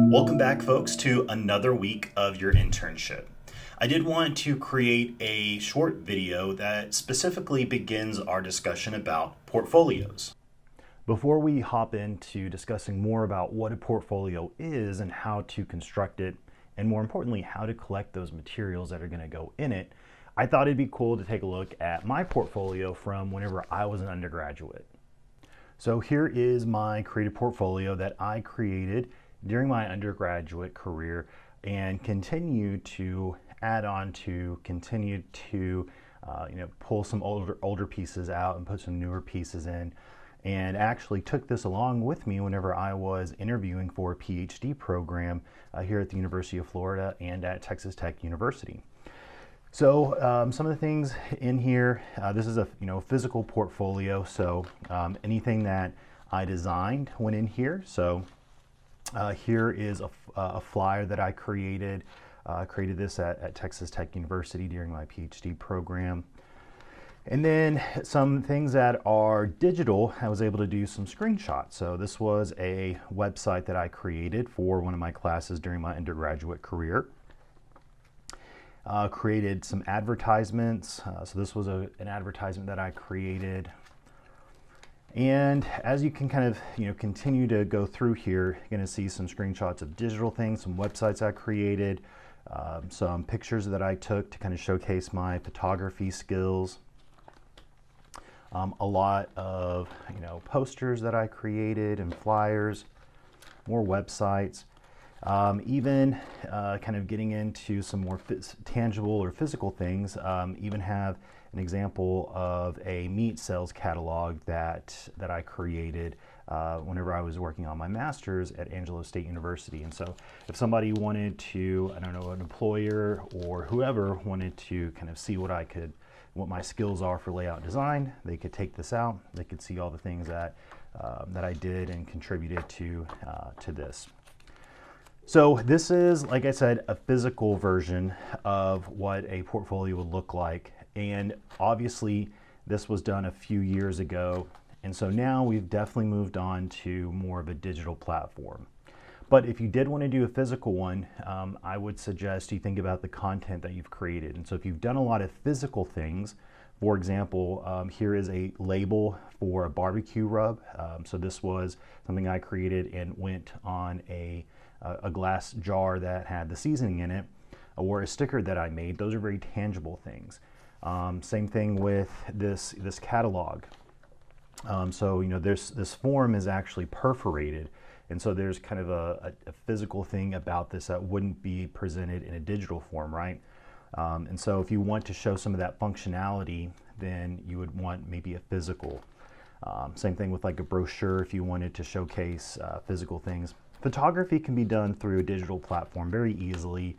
Welcome back, folks, to another week of your internship. I did want to create a short video that specifically begins our discussion about portfolios. Before we hop into discussing more about what a portfolio is and how to construct it, and more importantly, how to collect those materials that are going to go in it, I thought it'd be cool to take a look at my portfolio from whenever I was an undergraduate. So here is my creative portfolio that I created during my undergraduate career and continue to add on to, continue to pull some older pieces out and put some newer pieces in, and actually took this along with me whenever I was interviewing for a PhD program here at the University of Florida and at Texas Tech University. So some of the things in here, this is a physical portfolio, so anything that I designed went in here. So here is a flyer that I created. Created this at Texas Tech University during my PhD program. And then some things that are digital, I was able to do some screenshots. So this was a website that I created for one of my classes during my undergraduate career. Created some advertisements. So this was an advertisement that I created. And as you can kind of continue to go through here, you're going to see some screenshots of digital things, some websites I created, some pictures that I took to kind of showcase my photography skills. A lot of posters that I created and flyers, more websites. Even kind of getting into some more tangible or physical things, even have an example of a meat sales catalog that I created whenever I was working on my master's at Angelo State University. And so if somebody wanted to, I don't know, an employer or whoever wanted to kind of see what my skills are for layout design, they could take this out. They could see all the things that I did and contributed to this. So this is, like I said, a physical version of what a portfolio would look like. And obviously this was done a few years ago. And so now we've definitely moved on to more of a digital platform. But if you did want to do a physical one, I would suggest you think about the content that you've created. And so if you've done a lot of physical things, for example, here is a label for a barbecue rub. So this was something I created and went on a glass jar that had the seasoning in it, or a sticker that I made. Those are very tangible things. Same thing with this catalog. So this form is actually perforated, and so there's kind of a physical thing about this that wouldn't be presented in a digital form, right? And so if you want to show some of that functionality, then you would want maybe a physical. Same thing with like a brochure if you wanted to showcase physical things. Photography can be done through a digital platform very easily.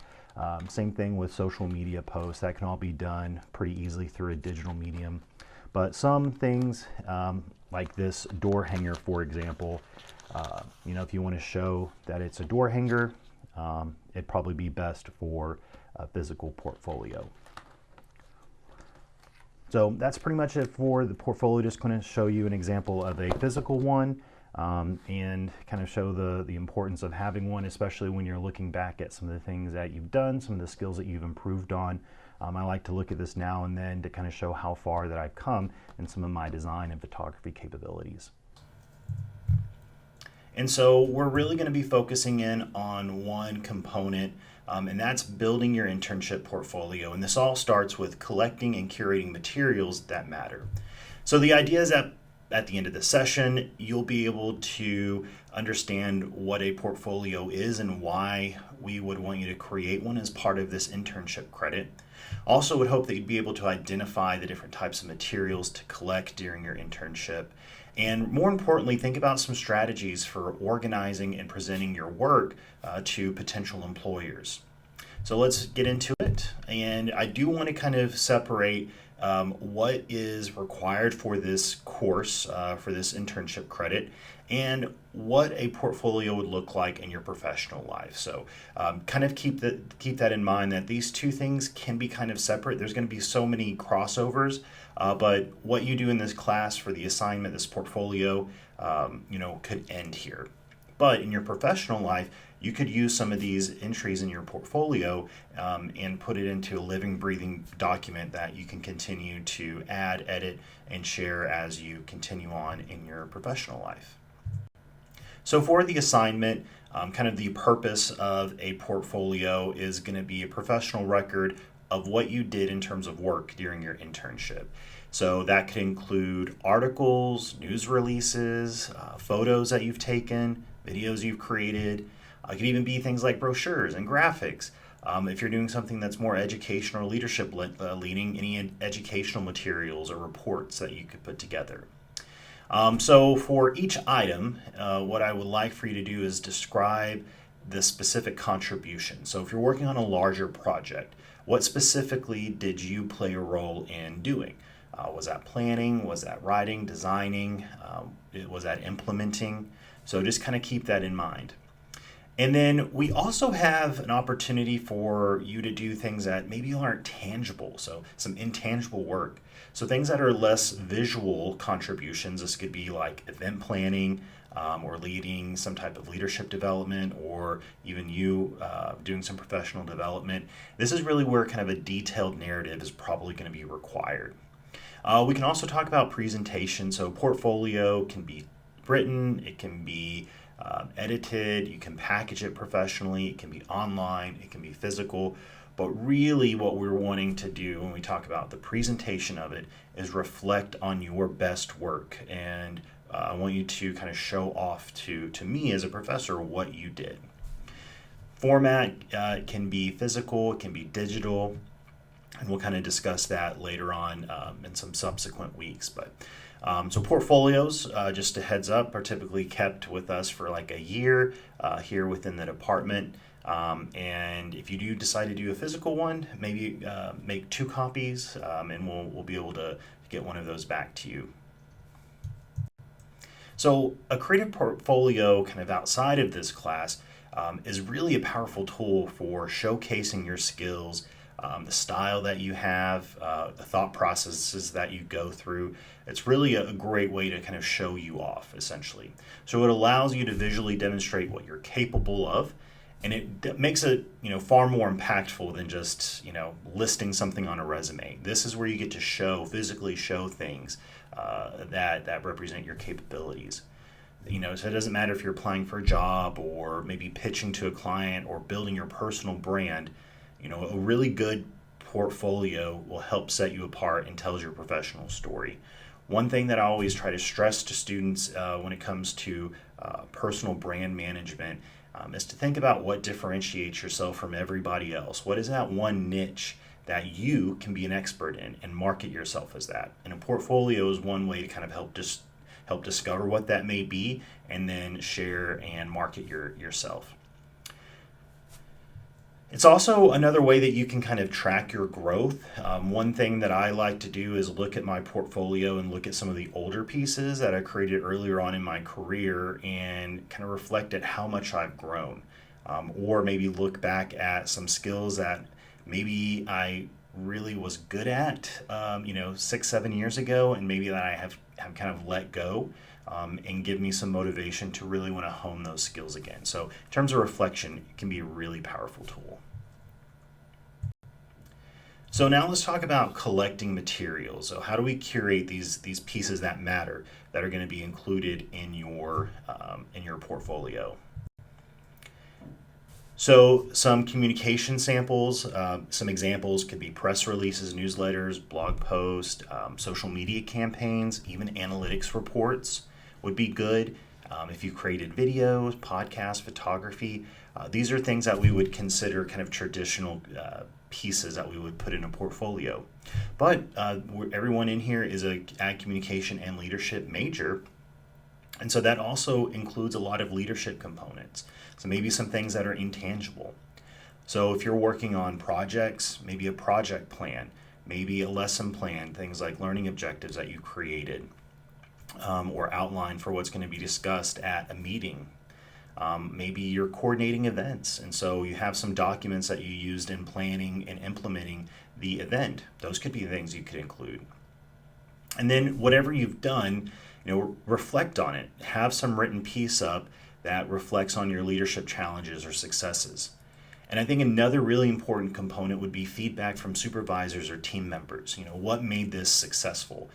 Same thing with social media posts. That can all be done pretty easily through a digital medium. But some things, like this door hanger, for example, if you want to show that it's a door hanger, it'd probably be best for a physical portfolio. So that's pretty much it for the portfolio. Just going to show you an example of a physical one. And kind of show the importance of having one, especially when you're looking back at some of the things that you've done, some of the skills that you've improved on. I like to look at this now and then to kind of show how far that I've come in some of my design and photography capabilities. And so we're really going to be focusing in on one component, and that's building your internship portfolio. And this all starts with collecting and curating materials that matter. So the idea is that at the end of the session, you'll be able to understand what a portfolio is and why we would want you to create one as part of this internship credit. Also would hope that you'd be able to identify the different types of materials to collect during your internship. And more importantly, think about some strategies for organizing and presenting your work to potential employers. So let's get into it. And I do want to kind of separate what is required for this course, for this internship credit, and what a portfolio would look like in your professional life. So kind of keep that in mind, that these two things can be kind of separate. There's going to be so many crossovers, but what you do in this class for the assignment, this portfolio, could end here. But in your professional life, you could use some of these entries in your portfolio and put it into a living, breathing document that you can continue to add, edit, and share as you continue on in your professional life. So for the assignment, kind of the purpose of a portfolio is going to be a professional record of what you did in terms of work during your internship. So that could include articles, news releases, photos that you've taken, videos you've created. It could even be things like brochures and graphics. If you're doing something that's more educational or leadership leaning, any educational materials or reports that you could put together. So for each item, what I would like for you to do is describe the specific contribution. So if you're working on a larger project, what specifically did you play a role in doing? Was that planning? Was that writing, designing? Was that implementing? So just kind of keep that in mind. And then we also have an opportunity for you to do things that maybe aren't tangible, so some intangible work. So things that are less visual contributions, this could be like event planning, or leading some type of leadership development, or even you doing some professional development. This is really where kind of a detailed narrative is probably going to be required. We can also talk about presentation. So portfolio can be written, it can be edited, you can package it professionally, it can be online, it can be physical. But really what we're wanting to do when we talk about the presentation of it is reflect on your best work. And I want you to kind of show off to me as a professor what you did. Format can be physical, it can be digital, and we'll kind of discuss that later on in some subsequent weeks. But so portfolios, just a heads up, are typically kept with us for like a year here within the department. And if you do decide to do a physical one, maybe make 2 copies, and we'll be able to get one of those back to you. So a creative portfolio kind of outside of this class is really a powerful tool for showcasing your skills, the style that you have, the thought processes that you go through. It's really a great way to kind of show you off, essentially. So it allows you to visually demonstrate what you're capable of, and it makes it far more impactful than just listing something on a resume. This is where you get to physically show things that represent your capabilities. So it doesn't matter if you're applying for a job or maybe pitching to a client or building your personal brand. A really good portfolio will help set you apart and tells your professional story. One thing that I always try to stress to students when it comes to personal brand management is to think about what differentiates yourself from everybody else. What is that one niche that you can be an expert in and market yourself as that? And a portfolio is one way to kind of help discover what that may be and then share and market yourself. It's also another way that you can kind of track your growth. One thing that I like to do is look at my portfolio and look at some of the older pieces that I created earlier on in my career and kind of reflect at how much I've grown. Or maybe look back at some skills that maybe I really was good at 6-7 years ago, and maybe that I have kind of let go, and give me some motivation to really want to hone those skills again. So in terms of reflection, it can be a really powerful tool. So now let's talk about collecting materials. So how do we curate these pieces that matter, that are going to be included in your portfolio? So some communication samples, some examples could be press releases, newsletters, blog posts, social media campaigns, even analytics reports would be good. If you created videos, podcasts, photography, these are things that we would consider kind of traditional pieces that we would put in a portfolio. But everyone in here is a ag communication and leadership major, and so that also includes a lot of leadership components. So maybe some things that are intangible. So if you're working on projects, maybe a project plan, maybe a lesson plan, things like learning objectives that you created, or outline for what's going to be discussed at a meeting. Maybe you're coordinating events, and so you have some documents that you used in planning and implementing the event. Those could be things you could include. And then whatever you've done, reflect on it. Have some written piece up that reflects on your leadership challenges or successes. And I think another really important component would be feedback from supervisors or team members. What made this successful?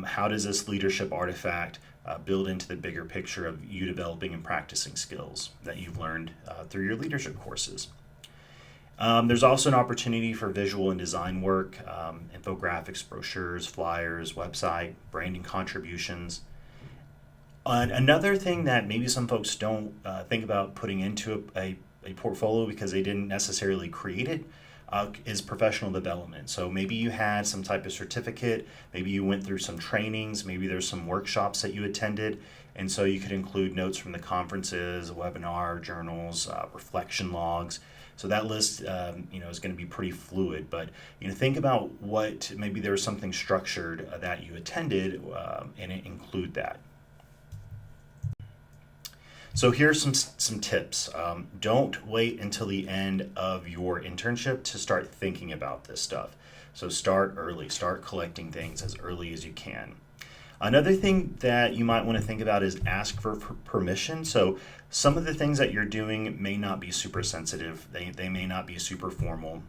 How does this leadership artifact build into the bigger picture of you developing and practicing skills that you've learned through your leadership courses? There's also an opportunity for visual and design work, infographics, brochures, flyers, website, branding contributions. Another thing that maybe some folks don't think about putting into a portfolio because they didn't necessarily create it is professional development. So maybe you had some type of certificate, maybe you went through some trainings, maybe there's some workshops that you attended, and so you could include notes from the conferences, webinar, journals, reflection logs. So that list, is going to be pretty fluid, but think about what maybe there was something structured that you attended, and include that. So here's some tips. Don't wait until the end of your internship to start thinking about this stuff. So start early. Start collecting things as early as you can. Another thing that you might want to think about is ask for permission. So some of the things that you're doing may not be super sensitive. They may not be super formal.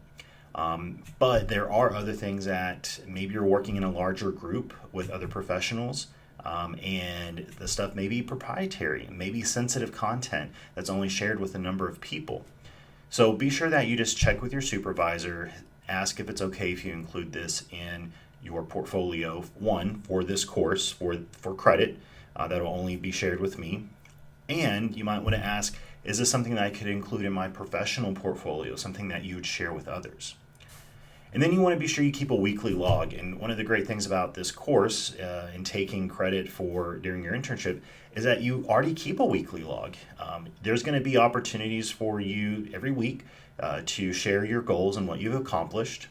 But there are other things that maybe you're working in a larger group with other professionals. And the stuff may be proprietary, maybe sensitive content that's only shared with a number of people. So be sure that you just check with your supervisor, ask if it's okay if you include this in your portfolio, one, for this course, for credit, that will only be shared with me. And you might want to ask, is this something that I could include in my professional portfolio, something that you would share with others? And then you want to be sure you keep a weekly log. And one of the great things about this course and taking credit for during your internship is that you already keep a weekly log. There's going to be opportunities for you every week to share your goals and what you've accomplished.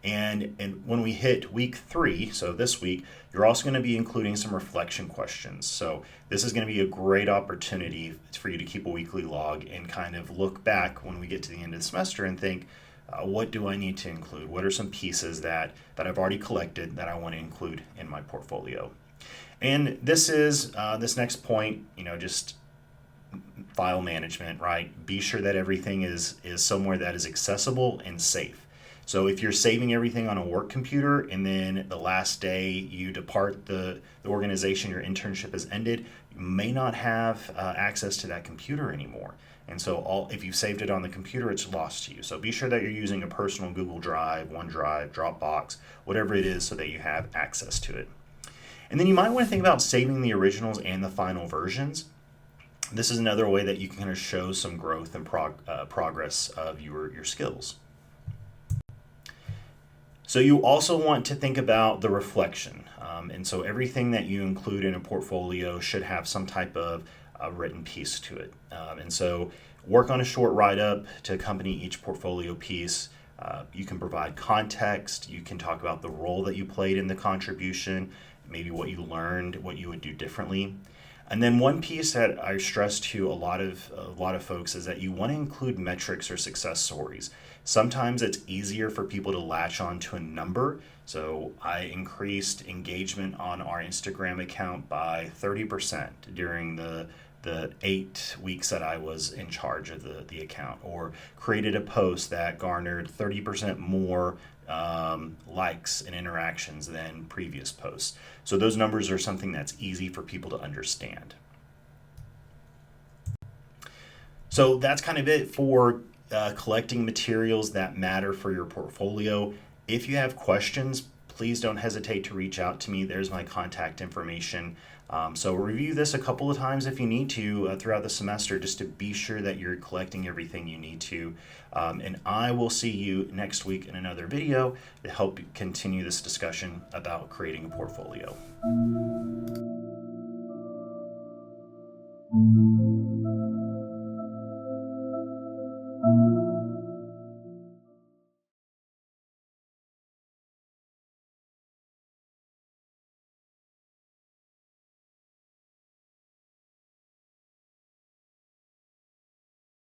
And when we hit week 3, so this week, you're also going to be including some reflection questions. So this is going to be a great opportunity for you to keep a weekly log and kind of look back when we get to the end of the semester and think, what do I need to include? What are some pieces that I've already collected that I want to include in my portfolio? And this is this next point, just file management, right? Be sure that everything is somewhere that is accessible and safe. So if you're saving everything on a work computer and then the last day you depart the organization, your internship has ended, you may not have access to that computer anymore. And so if you saved it on the computer, it's lost to you. So be sure that you're using a personal Google Drive, OneDrive, Dropbox, whatever it is, so that you have access to it. And then you might want to think about saving the originals and the final versions. This is another way that you can kind of show some growth and progress of your skills. So you also want to think about the reflection. And so everything that you include in a portfolio should have some type of a written piece to it. And so work on a short write-up to accompany each portfolio piece. You can provide context. You can talk about the role that you played in the contribution, maybe what you learned, what you would do differently. And then one piece that I stress to a lot of folks is that you want to include metrics or success stories. Sometimes it's easier for people to latch on to a number. So I increased engagement on our Instagram account by 30% during the 8 weeks that I was in charge of the account, or created a post that garnered 30% more likes and interactions than previous posts. So those numbers are something that's easy for people to understand. So that's kind of it for collecting materials that matter for your portfolio. If you have questions, please don't hesitate to reach out to me. There's my contact information. So review this a couple of times if you need to throughout the semester, just to be sure that you're collecting everything you need to. And I will see you next week in another video to help continue this discussion about creating a portfolio.